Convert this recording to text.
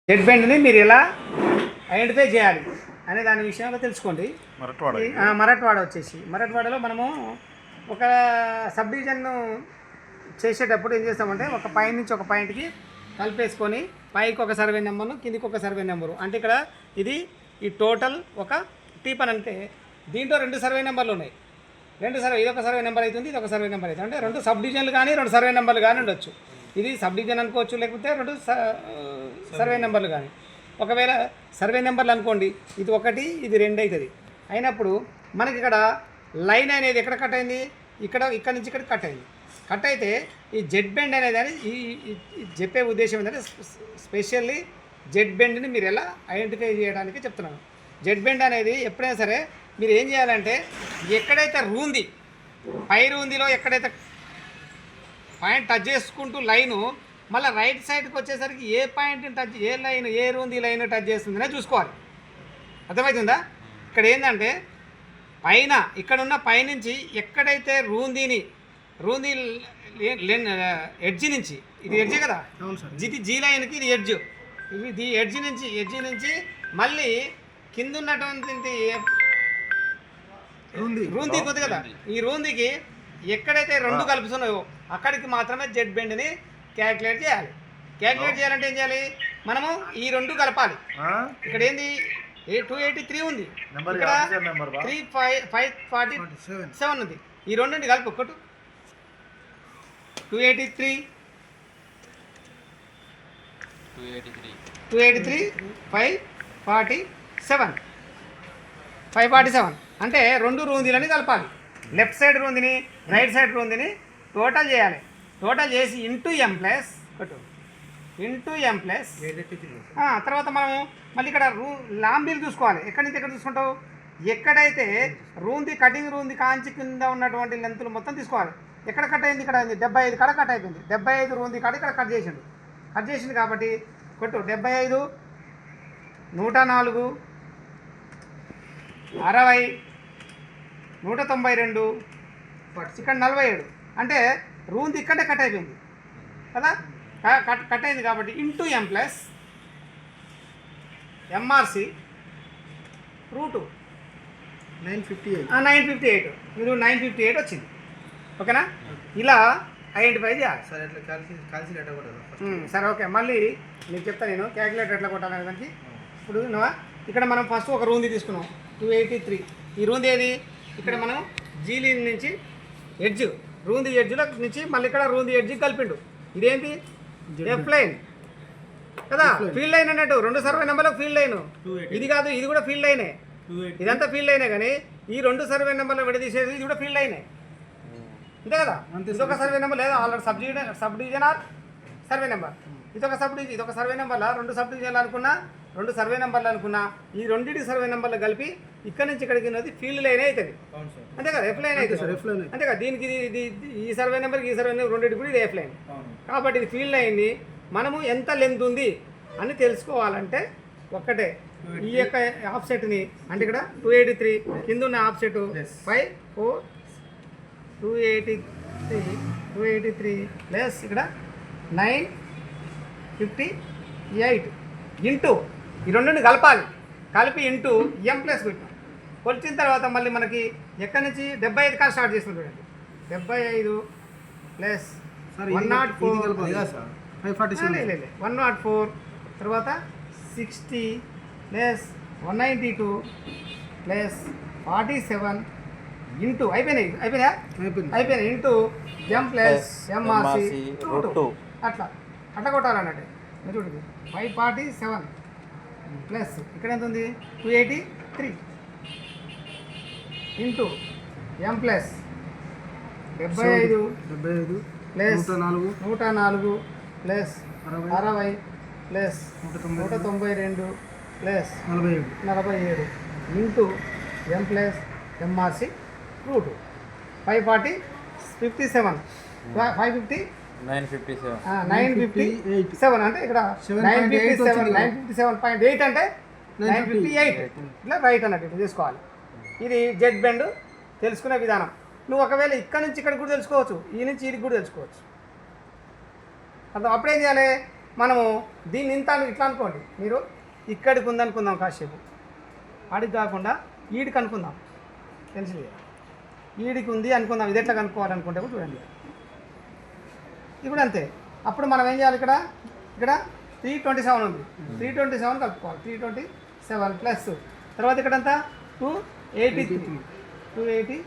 Z బెండ్ని మీరు ఎలా identify చేయాలి అనే దాని విషయంలో తెలుసుకోండి. మరాఠవాడ వచ్చేసి మరాఠవాడలో మనము ఒక సబ్ డివిజన్ను చేసేటప్పుడు ఏం చేస్తామంటే ఒక పాయింట్ నుంచి ఒక పాయింట్కి కలిపేసుకొని పైకి ఒక సర్వే నెంబర్ను కిందికి ఒక సర్వే నెంబరు అంటే ఇక్కడ ఇది ఈ టోటల్ ఒక టీప్ అని అంటే దీంట్లో 2 సర్వే నెంబర్లు ఉన్నాయి. 2 సర్వే ఇది ఒక సర్వే నెంబర్ అవుతుంది, ఇది ఒక సర్వే నెంబర్ అవుతుంది. అంటే 2 సబ్ డివిజన్లు కానీ 2 సర్వే నెంబర్లు కానీ ఉండొచ్చు. ఇది సబ్ డివిజన్ అనుకోవచ్చు, లేకపోతే 2 సర్వే నెంబర్లు కానీ. ఒకవేళ సర్వే నెంబర్లు అనుకోండి, ఇది 1 ఇది 2 అవుతుంది. అయినప్పుడు మనకి ఇక్కడ లైన్ అనేది ఎక్కడ కట్ అయింది, ఇక్కడ నుంచి ఇక్కడ కట్ అయింది. కట్ అయితే ఈ జెడ్ బెండ్ అనేది ఈ చెప్పే ఉద్దేశం ఏంటంటే స్పెషల్లీ జెడ్ బెండ్ని మీరు ఎలా ఐడెంటిఫై చేయడానికి చెప్తున్నాను. జెడ్ బెండ్ అనేది ఎప్పుడైనా సరే మీరు ఏం చేయాలంటే ఎక్కడైతే రూంది పై రూందిలో ఎక్కడైతే పాయింట్ టచ్ చేసుకుంటూ లైను మళ్ళీ రైట్ సైడ్కి వచ్చేసరికి ఏ పాయింట్ని టచ్ ఏ లైన్ ఏ రూంది లైన్ టచ్ చేస్తుందనే చూసుకోవాలి. అర్థమవుతుందా? ఇక్కడ ఏంటంటే పైన ఇక్కడున్న పైనుంచి ఎక్కడైతే రూంది ఎడ్జి నుంచి ఇది ఎడ్జే కదా, ఇది జీ లైన్కి ఇది ఎడ్జ్, ఇది ఎడ్జి నుంచి మళ్ళీ కింద ఉన్నటువంటి రూంది కొద్ది కదా, ఈ రూందికి ఎక్కడైతే 2 కలుపుతున్నాయో అక్కడికి మాత్రమే జెడ్ బెండ్ని క్యాలిక్యులేట్ చేయాలి. క్యాలిక్యులేట్ చేయాలంటే ఏం చేయాలి, మనము ఈ 2 కలపాలి. ఇక్కడ ఏంది 283 ఉంది, ఇక్కడ 3547 ఉంది. ఈ 2 కలిపి ఒక్కటి 283 547 అంటే 2 రూందీలని కలపాలి. లెఫ్ట్ సైడ్ రూందిని రైట్ సైడ్ రూందిని టోటల్ చేయాలి. టోటల్ చేసి ఇంటూ ఎం ప్లస్ తర్వాత మనము మళ్ళీ ఇక్కడ లాంబీలు చూసుకోవాలి. ఎక్కడి నుంచి ఎక్కడ చూసుకుంటావు, ఎక్కడైతే రూంది కటింగ్ రూంది కాంచి కింద ఉన్నటువంటి లెంతులు మొత్తం తీసుకోవాలి. ఎక్కడ కట్ అయింది, ఇక్కడ 75 కాడ కట్ అయిపోయింది. 75 రూంది కాడ ఇక్కడ కట్ చేసింది కాబట్టి కొట్టు 75 104 60 192 ఇక్కడ 47 అంటే రూంది ఇక్కడే కట్ అయిపోయింది కదా. కట్ అయింది కాబట్టి into M plus MRC route 958 మీరు 958 వచ్చింది. ఓకేనా? ఇలా ఐడెంటిఫై చేయాలి. సరే ఓకే, మళ్ళీ నేను చెప్తాను నేను క్యాలిక్యులేటర్ ఎట్లా కొట్టాలనే దానికి. ఇప్పుడు ఇక్కడ మనం ఫస్ట్ ఒక రూంది తీసుకున్నాం 283. ఈ రూంది ఏది, ఇక్కడ మనం జీలీన్ నుంచి ఎడ్జ్ రూంది ఎడ్జ్లో నుంచి మళ్ళీ ఇక్కడ రూంది ఎడ్జ్ కలిపిండు. ఇదేంటి ఎఫ్ లైన్ కదా, ఫీల్డ్ లైన్ అన్నట్టు 2 సర్వే నెంబర్లకు ఫీల్డ్ లైన్. ఇది కాదు, ఇది కూడా ఫీల్డ్ లైనే, ఇదంతా ఫీల్డ్ లైనే. కానీ ఈ 2 సర్వే నెంబర్లు విడదీసేది ఇది కూడా ఫీల్డ్ లైనే, అంతే కదా. ఇదొక సర్వే నెంబర్ లేదా already sub division or survey number. ఇదొక సర్వే నెంబర్లా 2 సబ్ డివిజన్లు అనుకున్నా 2 సర్వే నెంబర్లు అనుకున్నా ఈ 2 సర్వే నెంబర్లు కలిపి ఇక్కడ నుంచి ఇక్కడికి ఉన్నది ఫీల్డ్ లైన్ అవుతుంది, అంతే కదా. ఎఫ్ లైన్ అవుతుంది, అంతే కదా. దీనికి ఈ సర్వే నెంబర్కి ఈ సర్వే నెంబర్ 2 కూడా ఇది ఎఫ్ లైన్. కాబట్టి ఇది ఫీల్డ్ లైన్ని మనము ఎంత లెంత్ ఉంది అని తెలుసుకోవాలంటే ఒక్కటే ఈ యొక్క ఆఫ్సెట్ని, అంటే ఇక్కడ 283 కింద ఉన్న ఆఫ్సెట్ 283 ప్లస్ ఇక్కడ 958 ఇంటూ ఈ 2 కలపాలి. కలిపి ఇంటూ ఎం ప్లస్ పెట్టాం. కొలిచిన తర్వాత మళ్ళీ మనకి ఎక్కడి నుంచి 75 కాడ స్టార్ట్ చేస్తుంది చూడండి. 75 ప్లస్ 104 తర్వాత 60 ప్లస్ 192 ప్లస్ 47 ఇంటూ అయిపోయినాయి ఇంటూ ఎం ప్లస్ ఎంఆర్సి అట్లా కొట్టాలన్నట్టు. చూడండి 547 ప్లస్ ఇక్కడ ఎంత ఉంది 283 into M plus 75 plus 104 plus 60 plus 192 plus 47 into M plus MRC root 557 957 అంటే ఇక్కడ 957.8 అంటే 958 ఇట్లా రైట్ అన్నట్టు ఇట్లా చేసుకోవాలి. ఇది జెడ్ బెండ్ తెలుసుకునే విధానం. నువ్వు ఒకవేళ ఇక్కడ నుంచి ఇక్కడికి కూడా తెలుసుకోవచ్చు, ఈ నుంచి ఈడికి కూడా తెలుసుకోవచ్చు. అర్థం. అప్పుడేం చేయాలి, మనము దీన్ని ఇంత ఇట్లా అనుకోండి, మీరు ఇక్కడికి ఉందనుకుందాం కాసేపు, ఆడికి కాకుండా ఈడికి అనుకుందాం, తెలిసింది కదా, ఈడికి ఉంది అనుకుందాం. ఇది ఎట్లా కనుక్కోవాలనుకుంటే కూడా చూడండి. ఇప్పుడు అంతే. అప్పుడు మనం ఏం చేయాలి, ఇక్కడ 327 ఉంది, 327 కలుపుకోవాలి. 327 ప్లస్ తర్వాత ఇక్కడంతా 283